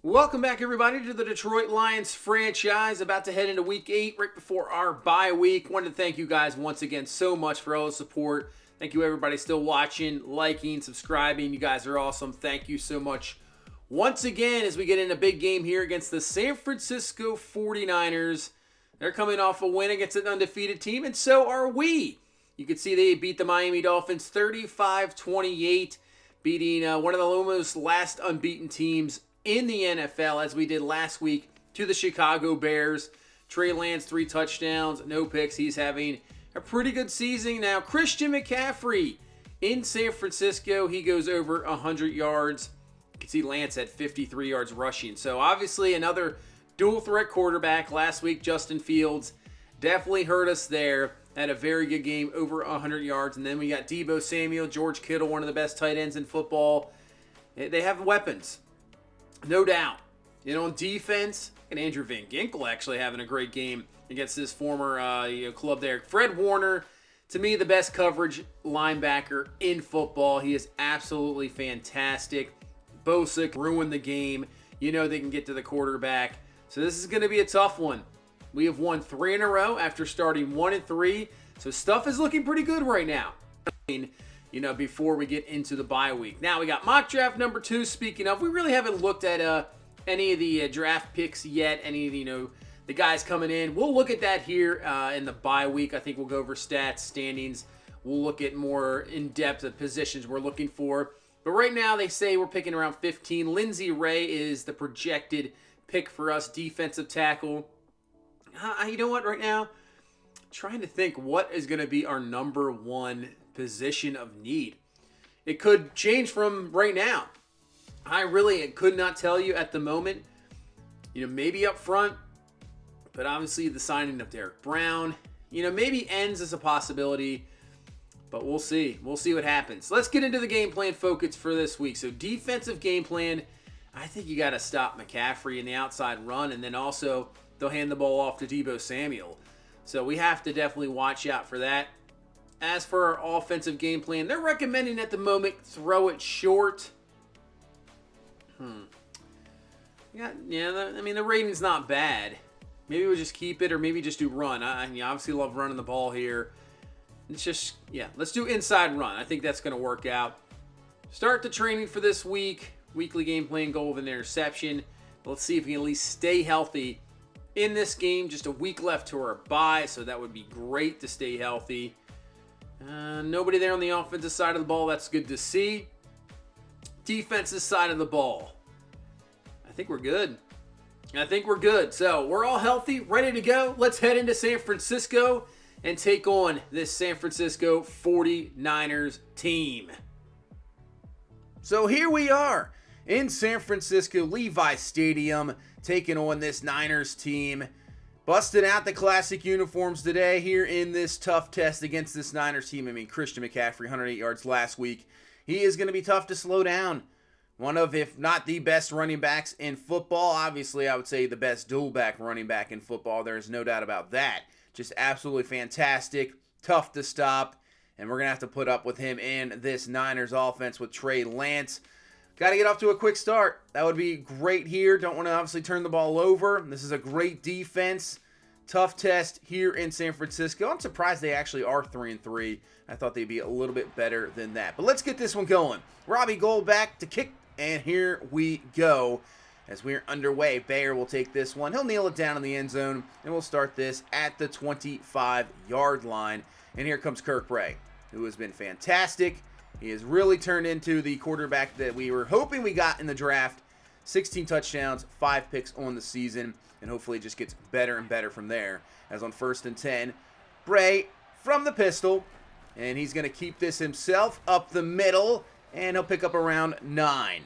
Welcome back, everybody, to the Detroit Lions franchise. About to head into Week 8 right before our bye week. Wanted to thank you guys once again so much for all the support. Thank you, everybody, still watching, liking, subscribing. You guys are awesome. Thank you so much once again as we get in a big game here against the San Francisco 49ers. They're coming off a win against an undefeated team, and so are we. You can see they beat the Miami Dolphins 35-28, beating one of the almost last unbeaten teams in the NFL, as we did last week, to the Chicago Bears. Trey Lance, 3 touchdowns, no picks. He's having a pretty good season now. Christian McCaffrey in San Francisco, he goes over 100 yards. You can see Lance at 53 yards rushing. So obviously another dual threat quarterback. Last week, Justin Fields definitely hurt us there. Had a very good game, over 100 yards. And then we got Deebo Samuel, George Kittle, one of the best tight ends in football. They have weapons. No doubt. On defense, and Andrew Van Ginkel actually having a great game against his former club there. Fred Warner, to me, the best coverage linebacker in football. He is absolutely fantastic. Bosa ruined the game. They can get to the quarterback. So this is going to be a tough one. We have won 3 in a row after starting 1-3. So stuff is looking pretty good right now. Before we get into the bye week. Now, we got mock draft number 2. Speaking of, we really haven't looked at any of the draft picks yet, any of the guys coming in. We'll look at that here in the bye week. I think we'll go over stats, standings. We'll look at more in-depth of positions we're looking for. But right now, they say we're picking around 15. Lindsey Ray is the projected pick for us, defensive tackle. You know what, right now? I'm trying to think what is going to be our number 1 position of need. It could change from right now. I really could not tell you at the moment. Maybe up front, but obviously the signing of Derek Brown, maybe ends as a possibility, but we'll see. We'll see what happens. Let's get into the game plan focus for this week. So defensive game plan, I think you got to stop McCaffrey in the outside run, and then also they'll hand the ball off to Deebo Samuel. So we have to definitely watch out for that. As for our offensive game plan, they're recommending at the moment throw it short. The rating's not bad. Maybe we'll just keep it, or maybe just do run. I obviously love running the ball here. It's just, let's do inside run. I think that's going to work out. Start the training for this week. Weekly game plan, goal of an interception. Let's see if we can at least stay healthy in this game. Just a week left to our bye, so that would be great to stay healthy. Nobody there on the offensive side of the ball. That's good to see. Defensive side of the ball. I think we're good. So we're all healthy, ready to go. Let's head into San Francisco and take on this San Francisco 49ers team. So here we are in San Francisco, Levi Stadium, taking on this Niners team. Busting out the classic uniforms today here in this tough test against this Niners team. Christian McCaffrey, 108 yards last week. He is going to be tough to slow down. One of, if not the best running backs in football. Obviously, I would say the best dual-back running back in football. There's no doubt about that. Just absolutely fantastic. Tough to stop. And we're going to have to put up with him in this Niners offense with Trey Lance. Got to get off to a quick start. That would be great here. Don't want to obviously turn the ball over. This is a great defense. Tough test here in San Francisco. I'm surprised they actually are 3-3. I thought they'd be a little bit better than that. But let's get this one going. Robbie Gould back to kick, and here we go. As we're underway, Bayer will take this one. He'll kneel it down in the end zone, and we'll start this at the 25-yard line. And here comes Kirk Bray, who has been fantastic. He has really turned into the quarterback that we were hoping we got in the draft. 16 touchdowns, 5 picks on the season, and hopefully it just gets better and better from there. As on 1st and 10, Bray from the pistol, and he's going to keep this himself up the middle, and he'll pick up around 9.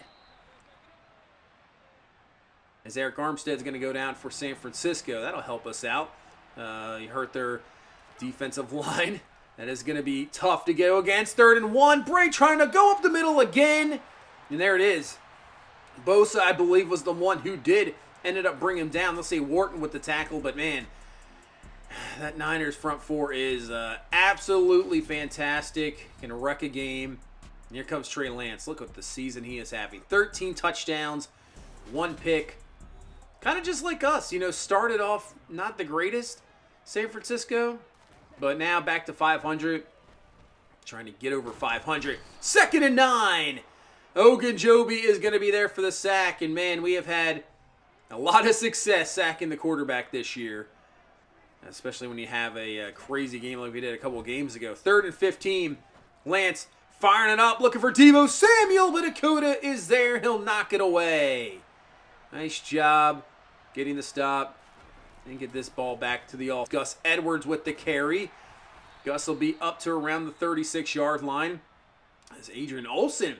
As Eric Armstead's going to go down for San Francisco, that'll help us out. He hurt their defensive line. That is going to be tough to go against. 3rd and 1. Bray trying to go up the middle again. And there it is. Bosa, I believe, was the one who ended up bringing him down. Let's say Wharton with the tackle. But, man, that Niners front four is absolutely fantastic. Can wreck a game. And here comes Trey Lance. Look at the season he is having. 13 touchdowns, 1 pick. Kind of just like us, you know, started off not the greatest, San Francisco, but now back to 500. Trying to get over 500. 2nd and 9. Ogunjobi is going to be there for the sack. And, man, we have had a lot of success sacking the quarterback this year. Especially when you have a crazy game like we did a couple of games ago. 3rd and 15. Lance firing it up. Looking for Deebo Samuel. But Dakota is there. He'll knock it away. Nice job getting the stop. And get this ball back to the off. Gus Edwards with the carry. Gus will be up to around the 36-yard line as Adrian Olsen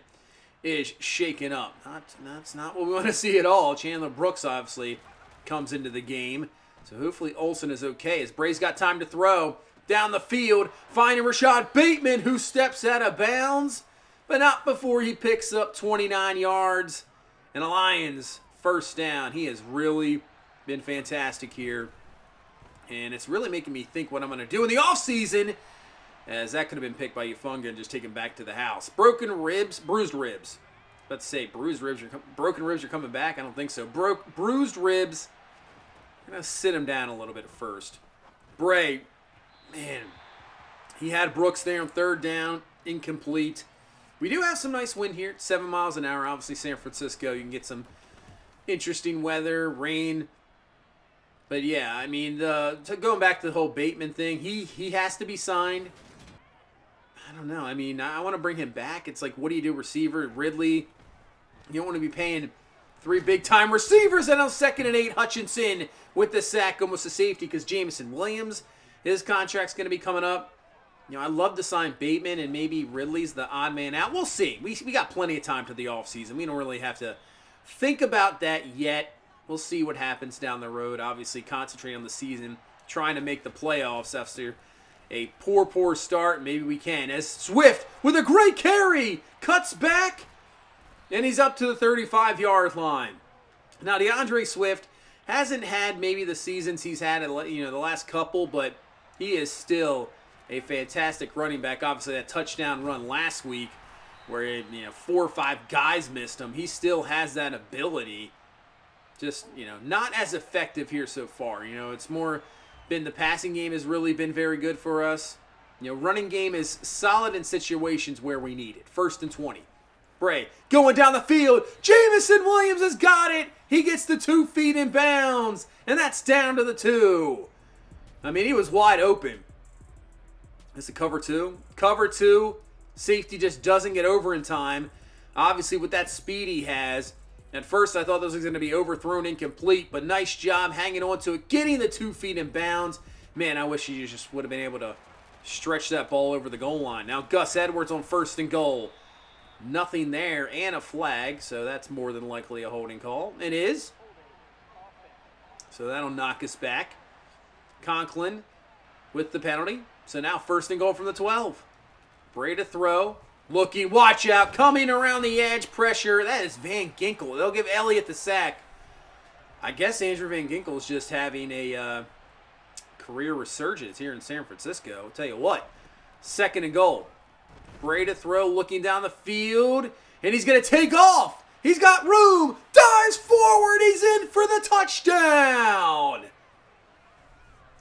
is shaken up. That's not what we want to see at all. Chandler Brooks obviously comes into the game. So hopefully Olsen is okay as Bray's got time to throw down the field. Finding Rashad Bateman who steps out of bounds. But not before he picks up 29 yards. And the Lions first down. He has really been fantastic here. And it's really making me think what I'm going to do in the offseason, as that could have been picked by Ufunga and just taken back to the house. Broken ribs, bruised ribs. Let's say bruised ribs, broken ribs are coming back. I don't think so. Bruised ribs. I'm going to sit him down a little bit first. Bray, man, he had Brooks there on 3rd down, incomplete. We do have some nice wind here, 7 miles an hour. Obviously, San Francisco, you can get some interesting weather, rain. But yeah, I mean, going back to the whole Bateman thing, he has to be signed. I don't know. I mean, I want to bring him back. It's like, what do you do, receiver? Ridley, you don't want to be paying 3 big-time receivers. And on 2nd and 8, Hutchinson with the sack, almost a safety because Jameson Williams, his contract's going to be coming up. You know, I'd love to sign Bateman and maybe Ridley's the odd man out. We'll see. We got plenty of time to the offseason. We don't really have to think about that yet. We'll see what happens down the road. Obviously, concentrate on the season, trying to make the playoffs after a poor start. Maybe we can. As Swift, with a great carry, cuts back, and he's up to the 35-yard line. Now, DeAndre Swift hasn't had maybe the seasons he's had, the last couple, but he is still a fantastic running back. Obviously, that touchdown run last week where 4 or 5 guys missed him. He still has that ability. Just, not as effective here so far. It's more been the passing game has really been very good for us. Running game is solid in situations where we need it. 1st and 20. Bray going down the field. Jameson Williams has got it. He gets the 2 feet in bounds. And that's down to the 2. I mean, he was wide open. This is a cover 2. Cover 2. Safety just doesn't get over in time. Obviously, with that speed he has. At first, I thought this was going to be overthrown, incomplete, but nice job hanging on to it, getting the 2 feet in bounds. Man, I wish he just would have been able to stretch that ball over the goal line. Now, Gus Edwards on 1st and goal. Nothing there and a flag, so that's more than likely a holding call. It is. So that'll knock us back. Conklin with the penalty. So now 1st and goal from the 12. Bray to throw. Looking, watch out, coming around the edge, pressure. That is Van Ginkel. They'll give Elliott the sack. I guess Andrew Van Ginkel is just having a career resurgence here in San Francisco. I'll tell you what, 2nd and goal. Bray to throw, looking down the field, and he's going to take off. He's got room, dives forward, he's in for the touchdown.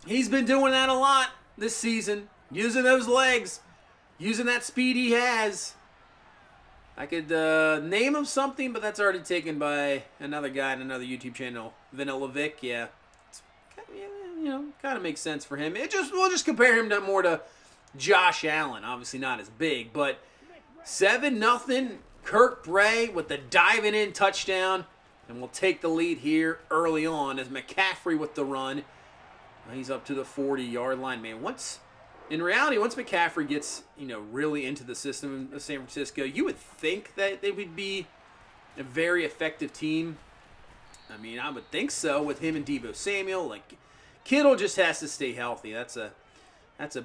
He's been doing that a lot this season, using those legs. Using that speed he has. I could name him something, but that's already taken by another guy in another YouTube channel. Vanilla Vic, yeah. It's, kind of makes sense for him. We'll just compare him more to Josh Allen. Obviously not as big, but 7-0. Kirk Bray with the diving in touchdown. And we'll take the lead here early on as McCaffrey with the run. He's up to the 40-yard line, man. In reality, once McCaffrey gets, really into the system of San Francisco, you would think that they would be a very effective team. I mean, I would think so with him and Deebo Samuel. Like, Kittle just has to stay healthy. That's a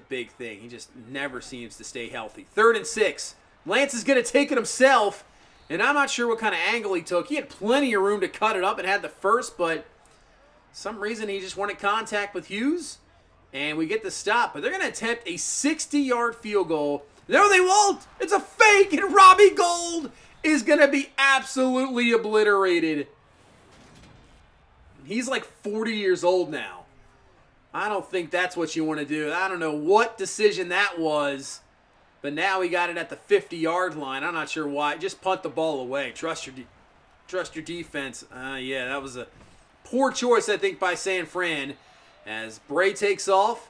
big thing. He just never seems to stay healthy. 3rd and 6. Lance is going to take it himself, and I'm not sure what kind of angle he took. He had plenty of room to cut it up and had the first, but some reason he just wanted contact with Hughes. And we get the stop, but they're going to attempt a 60-yard field goal. No, they won't. It's a fake, and Robbie Gould is going to be absolutely obliterated. He's like 40 years old now. I don't think that's what you want to do. I don't know what decision that was, but now he got it at the 50-yard line. I'm not sure why. Just punt the ball away. Trust your defense. Yeah, that was a poor choice, I think, by San Fran. As Bray takes off,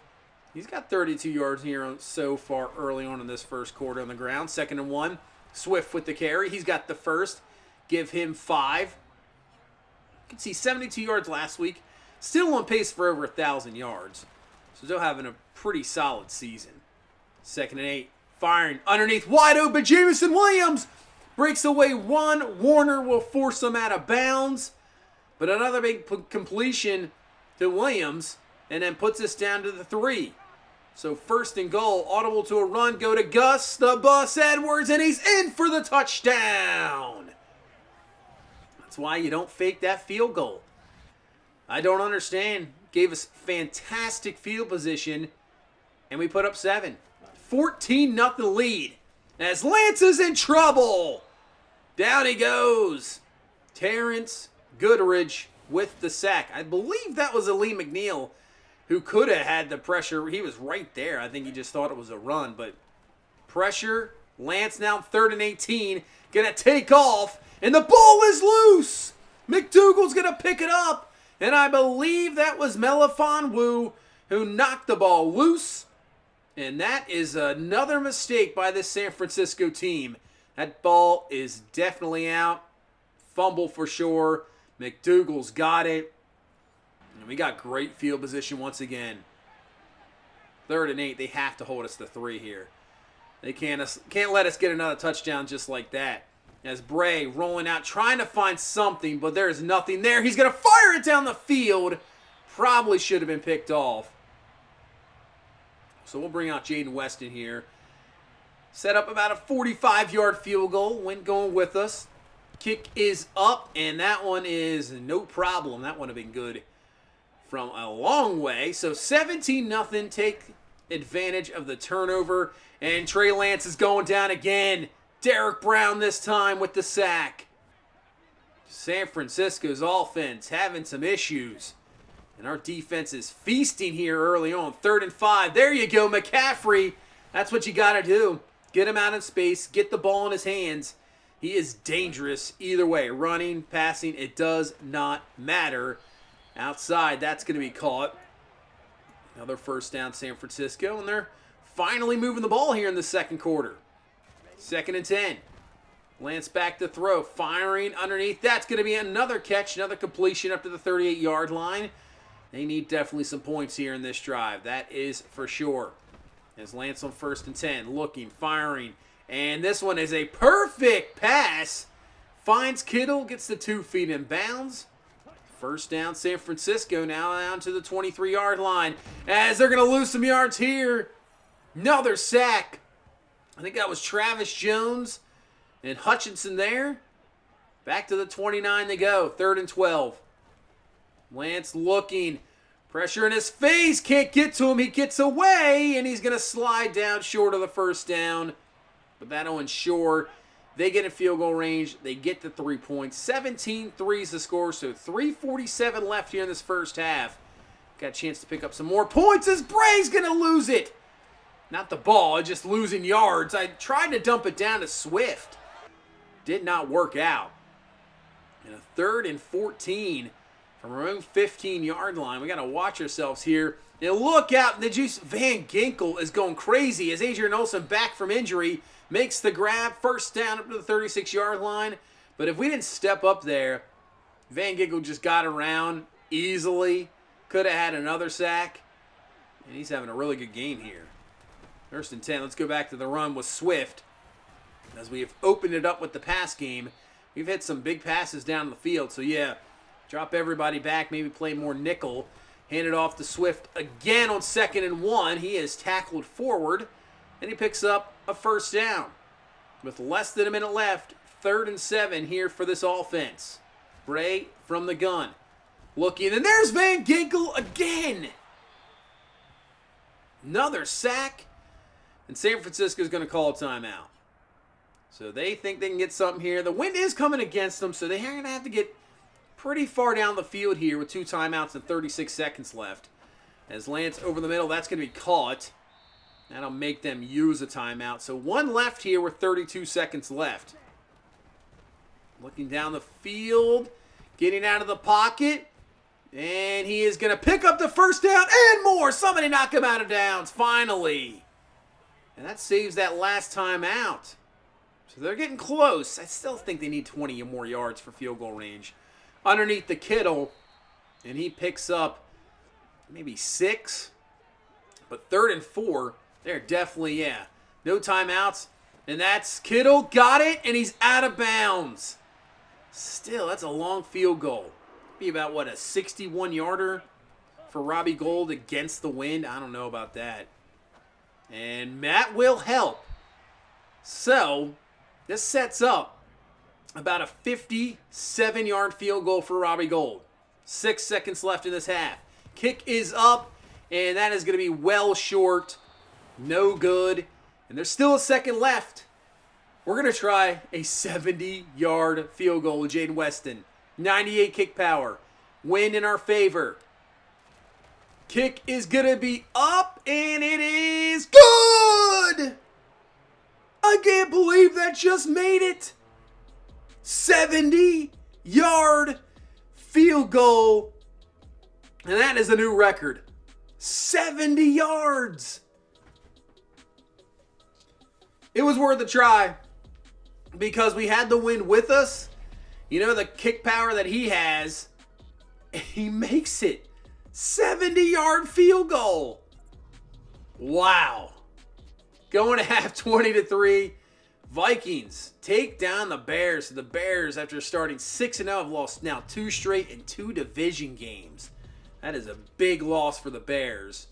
he's got 32 yards here so far early on in this first quarter on the ground. 2nd and 1. Swift with the carry. He's got the first. Give him 5. You can see 72 yards last week. Still on pace for over 1,000 yards. So still having a pretty solid season. 2nd and 8. Firing underneath, wide open. Jameson Williams breaks away one. Warner will force him out of bounds. But another big completion to Williams. And then puts us down to the 3. So 1st and goal. Audible to a run. Go to Gus, the Bus Edwards. And he's in for the touchdown. That's why you don't fake that field goal. I don't understand. Gave us fantastic field position. And we put up 7. 14-0 lead. As Lance is in trouble. Down he goes. Terrence Goodrich with the sack. I believe that was Lee McNeil who could have had the pressure. He was right there. I think he just thought it was a run. But pressure. Lance now 3rd and 18. Going to take off. And the ball is loose. McDougal's going to pick it up. And I believe that was Melifon Wu who knocked the ball loose. And that is another mistake by this San Francisco team. That ball is definitely out. Fumble for sure. McDougal's got it. And we got great field position once again. 3rd and 8. They have to hold us to 3 here. They can't let us get another touchdown just like that. As Bray rolling out, trying to find something, but there's nothing there. He's going to fire it down the field. Probably should have been picked off. So we'll bring out Jaden Weston here. Set up about a 45-yard field goal. Went going with us. Kick is up, and that one is no problem. That would have been good from a long way. So 17-0. Take advantage of the turnover. And Trey Lance is going down again. Derek Brown this time with the sack. San Francisco's offense having some issues. And our defense is feasting here early on. 3rd and 5. There you go, McCaffrey. That's what you got to do. Get him out in space. Get the ball in his hands. He is dangerous either way. Running, passing, it does not matter. Outside, that's going to be caught. Another 1st down, San Francisco. And they're finally moving the ball here in the 2nd quarter. 2nd and 10. Lance back to throw. Firing underneath. That's going to be another catch. Another completion up to the 38-yard line. They need definitely some points here in this drive. That is for sure. As Lance on 1st and 10. Looking, firing. And this one is a perfect pass. Finds Kittle. Gets the 2 feet in bounds. 1st down, San Francisco. Now down to the 23-yard line. As they're going to lose some yards here. Another sack. I think that was Travis Jones and Hutchinson there. Back to the 29 they go. 3rd and 12. Lance looking. Pressure in his face. Can't get to him. He gets away, and he's going to slide down short of the 1st down. But that'll ensure they get in field goal range. They get the 3 points. 17-3 is the score, so 3:47 left here in this first half. Got a chance to pick up some more points as Bray's going to lose it. Not the ball, just losing yards. I tried to dump it down to Swift. Did not work out. And a 3rd and 14 from our own 15-yard line. We got to watch ourselves here. And look out, the juice. Van Ginkel is going crazy as Adrian Olsen back from injury makes the grab. 1st down up to the 36-yard line. But if we didn't step up there, Van Ginkel just got around easily. Could have had another sack. And he's having a really good game here. 1st and 10. Let's go back to the run with Swift. As we have opened it up with the pass game, we've hit some big passes down the field. So, yeah, drop everybody back, maybe play more nickel. Hand it off to Swift again on 2nd and 1. He is tackled forward, and he picks up a 1st down. With less than a minute left, 3rd and 7 here for this offense. Bray from the gun. Looking, and there's Van Ginkel again. Another sack. And San Francisco is going to call a timeout. So they think they can get something here. The wind is coming against them, so they're going to have to get pretty far down the field here with 2 timeouts and 36 seconds left. As Lance over the middle, that's going to be caught. That'll make them use a timeout. So 1 left here with 32 seconds left. Looking down the field, getting out of the pocket. And he is going to pick up the first down and more. Somebody knock him out of downs, finally. And that saves that last timeout. So they're getting close. I still think they need 20 or more yards for field goal range. Underneath the Kittle, and he picks up maybe 6. But 3rd and 4, they're definitely, yeah, no timeouts. And that's Kittle, got it, and he's out of bounds. Still, that's a long field goal. Be about, what, a 61-yarder for Robbie Gould against the wind? I don't know about that. And Matt will help. So, this sets up about a 57-yard field goal for Robbie Gould. 6 seconds left in this half. Kick is up, and that is going to be well short. No good. And there's still a second left. We're going to try a 70-yard field goal with Jaden Weston. 98 kick power. Wind in our favor. Kick is going to be up, and it is good! I can't believe that just made it. 70-yard field goal. And that is a new record. 70 yards. It was worth a try because we had the wind with us. You know, the kick power that he has, he makes it. 70-yard field goal. Wow. Going to half 20-3. Vikings take down the Bears. The Bears, after starting 6-0, have lost now 2 straight and 2 division games. That is a big loss for the Bears.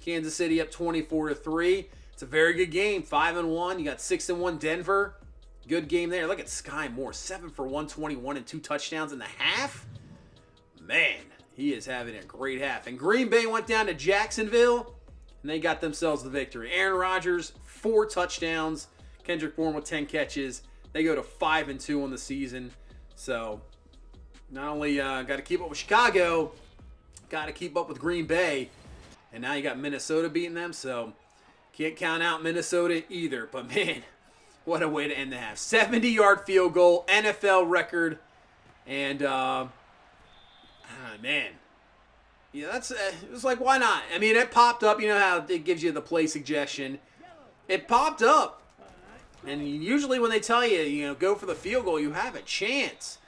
Kansas City up 24-3. It's a very good game. 5-1. You got 6-1 Denver. Good game there. Look at Sky Moore. 7 for 121 and 2 touchdowns in the half. Man, he is having a great half. And Green Bay went down to Jacksonville, and they got themselves the victory. Aaron Rodgers, 4 touchdowns. Kendrick Bourne with 10 catches. They go to 5-2 on the season. So, not only got to keep up with Chicago, got to keep up with Green Bay. And now you got Minnesota beating them, so can't count out Minnesota either. But, man, what a way to end the half. 70-yard field goal, NFL record. And, man. Yeah, that's it was like, why not? I mean, it popped up. You know how it gives you the play suggestion. It popped up. And usually when they tell you, you know, go for the field goal, you have a chance.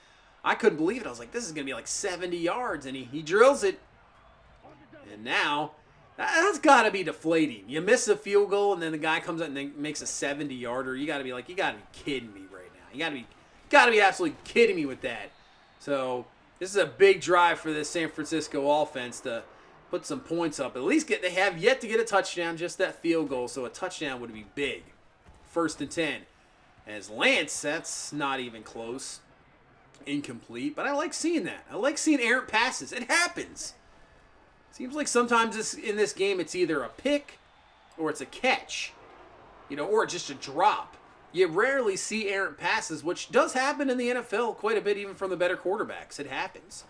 I couldn't believe it. I was like, this is going to be like 70 yards. And he drills it. And now, that's got to be deflating. You miss a field goal, and then the guy comes out and then makes a 70-yarder. You got to be like, you got to be kidding me right now. You got to be absolutely kidding me with that. So, this is a big drive for this San Francisco offense to put some points up. At least they have yet to get a touchdown, just that field goal. So, a touchdown would be big. 1st and 10. As Lance, that's not even close. Incomplete. But I like seeing that. I like seeing errant passes. It happens. Seems like sometimes in this game it's either a pick or it's a catch. You know, or just a drop. You rarely see errant passes, which does happen in the NFL quite a bit, even from the better quarterbacks. It happens.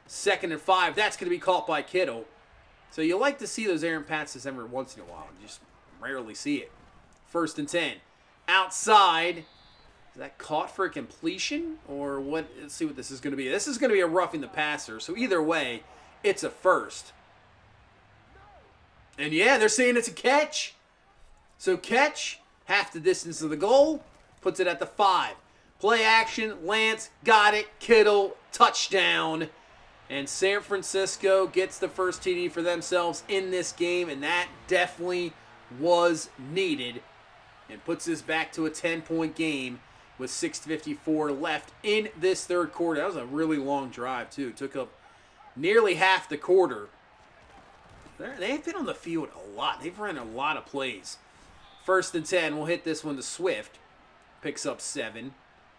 2nd and 5. That's going to be caught by Kittle. So you like to see those errant passes every once in a while. You just rarely see it. 1st and 10. Outside. Is that caught for a completion? Or what? Let's see what this is going to be. This is going to be a roughing the passer. So either way, it's a first. And yeah, they're saying it's a catch. So catch, half the distance of the goal, puts it at the 5. Play action, Lance, got it, Kittle, touchdown. And San Francisco gets the first TD for themselves in this game, and that definitely was needed. And puts this back to a 10-point game with 6:54 left in this third quarter. That was a really long drive, too. It took up nearly half the quarter. They've been on the field a lot. They've run a lot of plays. 1st and 10. We'll hit this one to Swift. Picks up 7.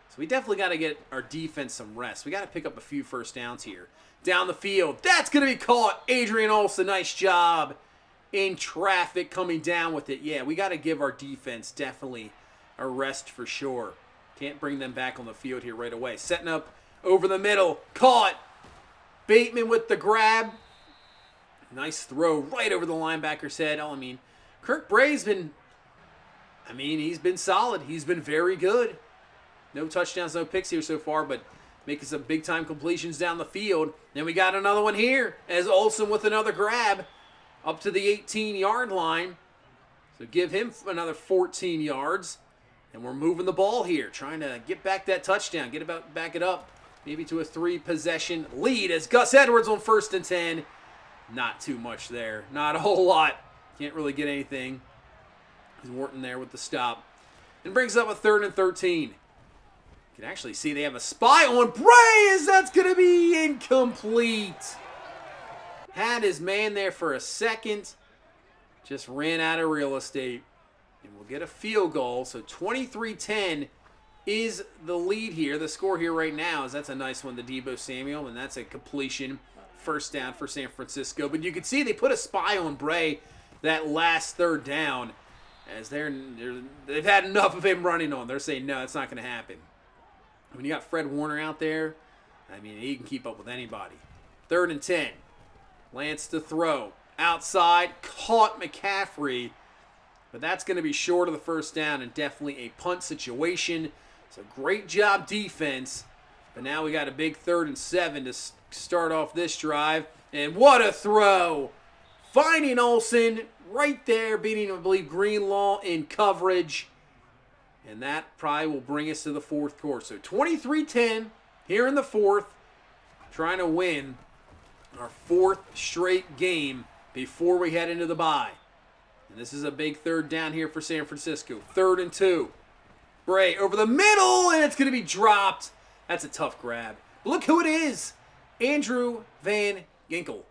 So we definitely got to get our defense some rest. We got to pick up a few first downs here. Down the field. That's going to be caught. Adrian Olsen, nice job. In traffic, coming down with it. Yeah, we got to give our defense definitely a rest for sure. Can't bring them back on the field here right away. Setting up over the middle. Caught. Bateman with the grab. Nice throw right over the linebacker's head. Oh, I mean, Kirk Bray's been, he's been solid. He's been very good. No touchdowns, no picks here so far, but making some big-time completions down the field. Then we got another one here as Olsen with another grab up to the 18-yard line. So give him another 14 yards. And we're moving the ball here, trying to get back that touchdown, back it up, maybe to a 3-possession lead as Gus Edwards on 1st and 10. Not too much there. Not a whole lot. Can't really get anything. He's Wharton there with the stop. And brings up a 3rd and 13. You can actually see they have a spy on Bray as that's going to be incomplete. Had his man there for a second. Just ran out of real estate. And we'll get a field goal. So 23-10 is the lead here. The score here right now is that's a nice one to Deebo Samuel. And that's a completion. 1st down for San Francisco. But you can see they put a spy on Bray that last 3rd down. As they've had enough of him running on. They're saying, no, it's not going to happen. When you got Fred Warner out there, he can keep up with anybody. 3rd and 10. Lance to throw. Outside. Caught McCaffrey. But that's going to be short of the 1st down and definitely a punt situation. So great job defense. But now we got a big 3rd and 7 to start off this drive. And what a throw. Finding Olsen right there, beating, I believe, Greenlaw in coverage. And that probably will bring us to the 4th quarter. So 23-10 here in the 4th. Trying to win our 4th straight game before we head into the bye. And this is a big 3rd down here for San Francisco. 3rd and 2. Bray over the middle, and it's going to be dropped. That's a tough grab. But look who it is. Andrew Van Ginkel.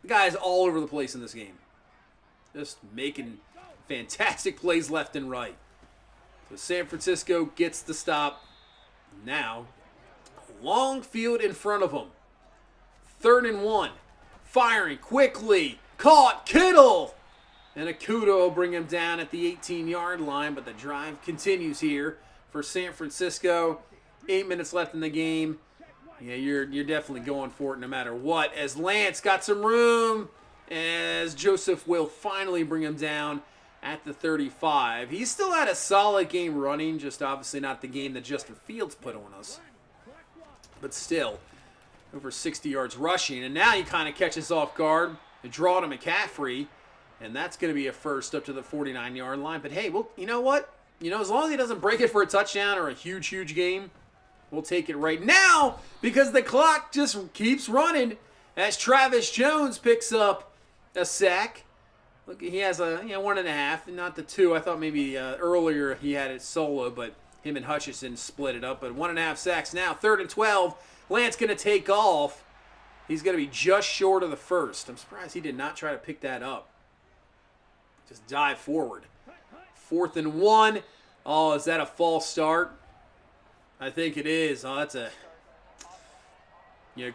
The guy is all over the place in this game. Just making fantastic plays left and right. So San Francisco gets the stop. Now, long field in front of them. 3rd and 1. Firing quickly. Caught. Kittle. And Akuda will bring him down at the 18-yard line. But the drive continues here for San Francisco. 8 minutes left in the game. Yeah, you're definitely going for it no matter what. As Lance got some room. As Joseph will finally bring him down at the 35. He's still had a solid game running. Just obviously not the game that Justin Fields put on us. But still, over 60 yards rushing. And now he kind of catches off guard. A draw to McCaffrey. And that's going to be a first up to the 49-yard line. But hey, well, you know what? As long as he doesn't break it for a touchdown or a huge, huge game, we'll take it right now because the clock just keeps running as Travis Jones picks up a sack. Look, he has a 1.5, not the 2. I thought maybe earlier he had it solo, but him and Hutchinson split it up. But 1.5 sacks now. 3rd and 12. Lance going to take off. He's going to be just short of the 1st. I'm surprised he did not try to pick that up. Just dive forward. 4th and 1. Oh, is that a false start? I think it is. Oh, that's a...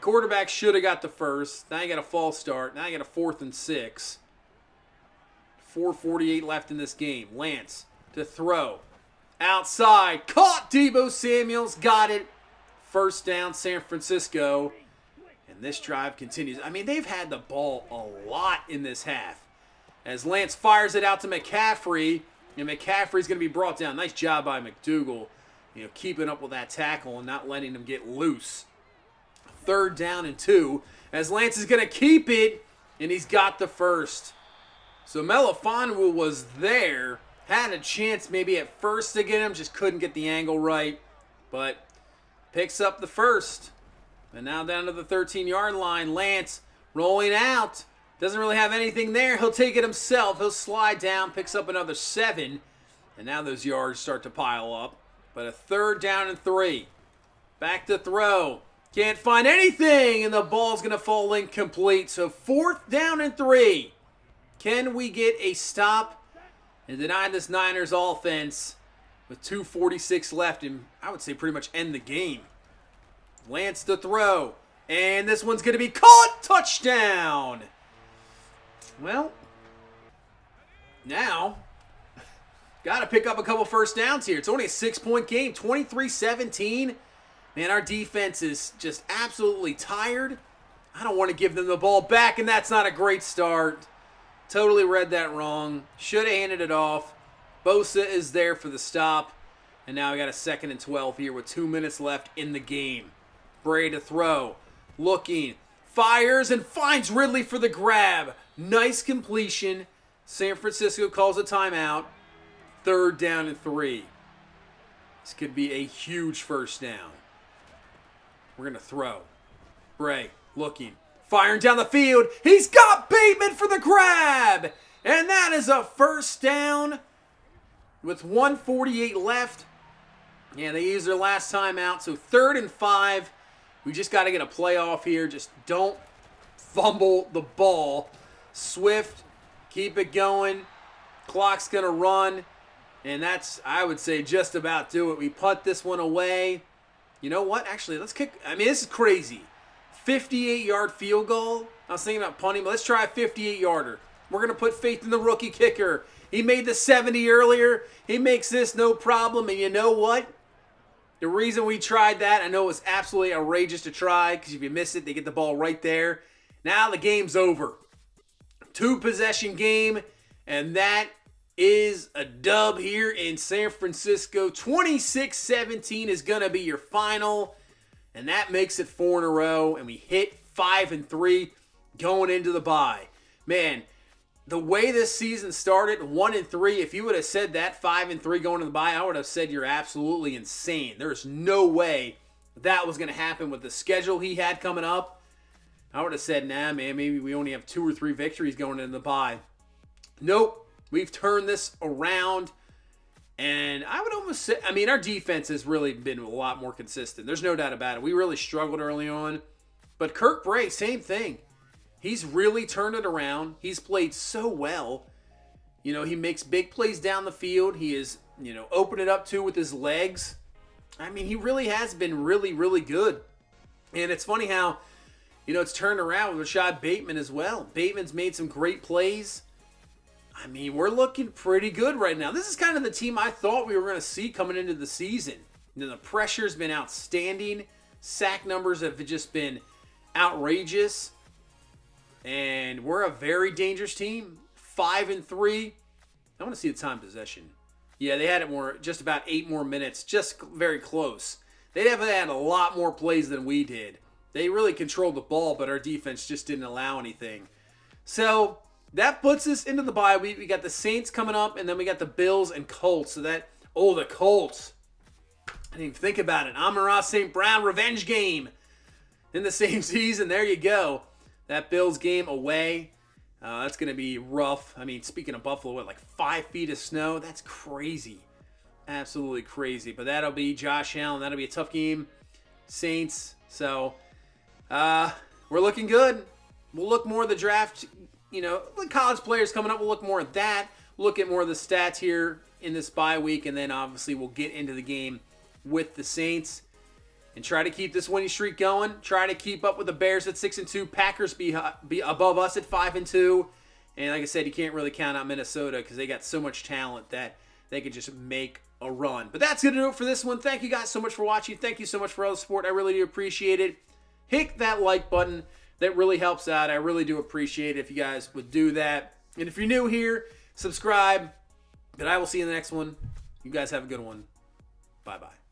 quarterback should have got the 1st. Now you got a false start. Now you got a 4th and 6. 4:48 left in this game. Lance to throw. Outside. Caught Deebo Samuels. Got it. 1st down, San Francisco. And this drive continues. They've had the ball a lot in this half. As Lance fires it out to McCaffrey. And McCaffrey's going to be brought down. Nice job by McDougal. Keeping up with that tackle and not letting him get loose. 3rd down and 2. As Lance is going to keep it. And he's got the 1st. So Melifonwu was there. Had a chance maybe at first to get him. Just couldn't get the angle right. But picks up the 1st. And now down to the 13-yard line. Lance rolling out. Doesn't really have anything there. He'll take it himself. He'll slide down. Picks up another 7. And now those yards start to pile up. But a 3rd down and 3. Back to throw. Can't find anything. And the ball's going to fall incomplete. So 4th down and 3. Can we get a stop and deny this Niners offense with 2:46 left and I would say pretty much end the game? Lance to throw. And this one's going to be caught. Touchdown. Well, now, got to pick up a couple 1st downs here. It's only a 6-point game. 23-17. Man, our defense is just absolutely tired. I don't want to give them the ball back, and that's not a great start. Totally read that wrong. Should have handed it off. Bosa is there for the stop. And now we got a 2nd and 12 here with 2 minutes left in the game. Bray to throw. Looking. Fires and finds Ridley for the grab. Nice completion. San Francisco calls a timeout. 3rd down and 3. This could be a huge first down. We're going to throw. Bray looking. Firing down the field. He's got Bateman for the grab. And that is a first down with 1:48 left. Yeah, they used their last timeout. So 3rd and 5. We just got to get a playoff here. Just don't fumble the ball. Swift, keep it going. Clock's going to run. And that's, I would say, just about do it. We punt this one away. You know what? Actually, let's kick. I mean, this is crazy. 58-yard field goal. I was thinking about punting, but let's try a 58-yarder. We're going to put faith in the rookie kicker. He made the 70 earlier. He makes this no problem. And you know what? The reason we tried that, I know it was absolutely outrageous to try, because if you miss it, they get the ball right there. Now the game's over. 2-possession game, and that is a dub here in San Francisco. 26-17 is going to be your final, and that makes it 4 in a row, and we hit 5 and 3 going into the bye. Man, the way this season started, 1 and 3, if you would have said that 5 and 3 going into the bye, I would have said you're absolutely insane. There's no way that was going to happen with the schedule he had coming up. I would have said, nah, man, maybe we only have 2 or 3 victories going into the bye. Nope. We've turned this around, and I would almost say, I mean, our defense has really been a lot more consistent. There's no doubt about it. We really struggled early on, but Kirk Bray, same thing. He's really turned it around. He's played so well. You know, he makes big plays down the field. He is, open it up too with his legs. I mean, he really has been really, really good. And it's funny how, it's turned around with Rashad Bateman as well. Bateman's made some great plays. I mean, we're looking pretty good right now. This is kind of the team I thought we were going to see coming into the season. The pressure's been outstanding. Sack numbers have just been outrageous. And we're a very dangerous team. 5 and 3. I want to see the time possession. Yeah, they had it just about 8 more minutes. Just very close. They definitely had a lot more plays than we did. They really controlled the ball, but our defense just didn't allow anything. So that puts us into the bye week. We got the Saints coming up, and then we got the Bills and Colts. So the Colts. I didn't even think about it. Amon-Ra St. Brown revenge game in the same season. There you go. That Bills game away. That's going to be rough. I mean, speaking of Buffalo, 5 feet of snow? That's crazy. Absolutely crazy. But that'll be Josh Allen. That'll be a tough game. Saints. So, we're looking good. We'll look more at the draft. The college players coming up, we'll look more at that. Look at more of the stats here in this bye week. And then, obviously, we'll get into the game with the Saints. And try to keep this winning streak going. Try to keep up with the Bears at 6 and 2. Packers be above us at 5 and 2. And like I said, you can't really count out Minnesota because they got so much talent that they could just make a run. But that's going to do it for this one. Thank you guys so much for watching. Thank you so much for all the support. I really do appreciate it. Hit that like button. That really helps out. I really do appreciate it if you guys would do that. And if you're new here, subscribe. But I will see you in the next one. You guys have a good one. Bye-bye.